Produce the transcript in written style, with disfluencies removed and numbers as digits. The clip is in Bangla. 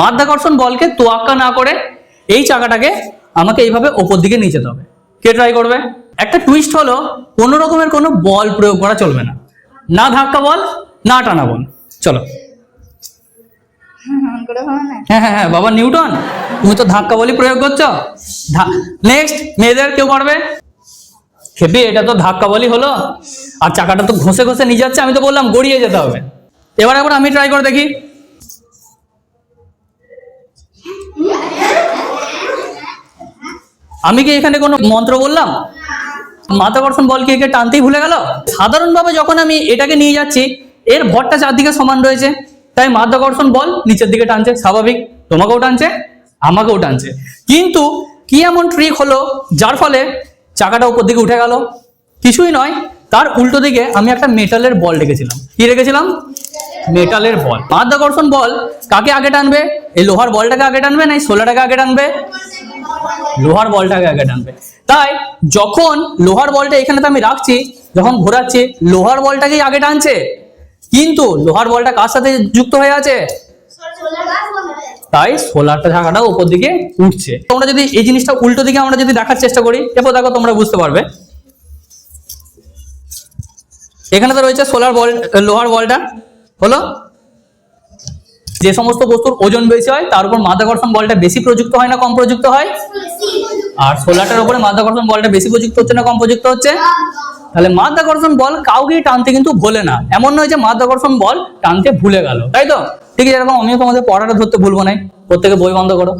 মাধ্যাকর্ষণ বলকে তোয়াক্কা না করে এই চাকাটাকে আমাকে এইভাবে ওপর দিকে নিয়ে যেতে হবে। কে ট্রাই করবে? একটা টুইস্ট হলো কোনো রকমের কোনো বল প্রয়োগ করা চলবে না, না ধাক্কা বল না টানা বল। চলো। হ্যাঁ হ্যাঁ হ্যাঁ বাবা নিউটন, তুমি তো ধাক্কা বলই প্রয়োগ করছো। নেক্সট মেয়েদের কেউ করবে? খেপি, এটা তো ধাক্কা বলই হলো, আর চাকাটা তো ঘষে ঘষে নিয়ে যাচ্ছে, আমি তো বললাম গড়িয়ে যেতে হবে। এবার একবার আমি ট্রাই করে দেখি। আমি কি এখানে কোনো মন্ত্র বললাম? মাধ্যাকর্ষণ বল কি একে টানতেই ভুলে গেল? সাধারণভাবে যখন আমি এটাকে নিয়ে যাচ্ছি এর ভরটা চারদিকে সমান রয়েছে, তাই মাধ্যাকর্ষণ বল নিচের দিকে টানছে, স্বাভাবিক। তোমাকেও টানছে, আমাকেও টানছে। কিন্তু কি এমন ট্রিক হলো যার ফলে চাকাটা উপর দিকে উঠে গেল? কিছুই নয়, তার উল্টো দিকে আমি একটা মেটালের বল রেখেছিলাম। কি রেখেছিলাম? মেটালের বল। মাধ্যাকর্ষণ বল কাকে আগে টানবে? এই লোহার বলটাকে আগে টানবে না এই শোলাটাকে আগে টানবে? লোহার বলটাকে আগে টানবে। তাই যখন লোহার বলটা এখানে তো আমি রাখছি, যখন ঘোরাচ্ছি লোহার বলটাকেই আগে টানছে, কিন্তু লোহার বলটা কার সাথে যুক্ত হয়ে আছে? তাই সোলারটা চাকাটা উপর দিকে উঠছে। তোমরা যদি এই জিনিসটা উল্টো দিকে আমরা যদি দেখার চেষ্টা করি, এরপর দেখো তোমরা বুঝতে পারবে। এখানে তো রয়েছে সোলার বল, লোহার বলটা হলো যে সমস্ত বস্তুর ওজন বেশি হয় তার উপর মাধ্যাকর্ষণ বলটা বেশি প্রযুক্ত হয় না কম প্রযুক্ত হয়? আর সোলারটার উপরে মাধ্যাকর্ষণ বলটা বেশি প্রযুক্ত হচ্ছে না কম প্রযুক্ত হচ্ছে? তাহলে মাধ্যাকর্ষণ বল কাউকেই টানতে কিন্তু ভোলে না। এমন নয় যে মাধ্যাকর্ষণ বল টানতে ভুলে গেল, তাই তো? ঠিক আছে, এরকম আমিও তোমাদের পড়াটা ধরতে ভুলবো না। প্রত্যেকে বই বন্ধ করো।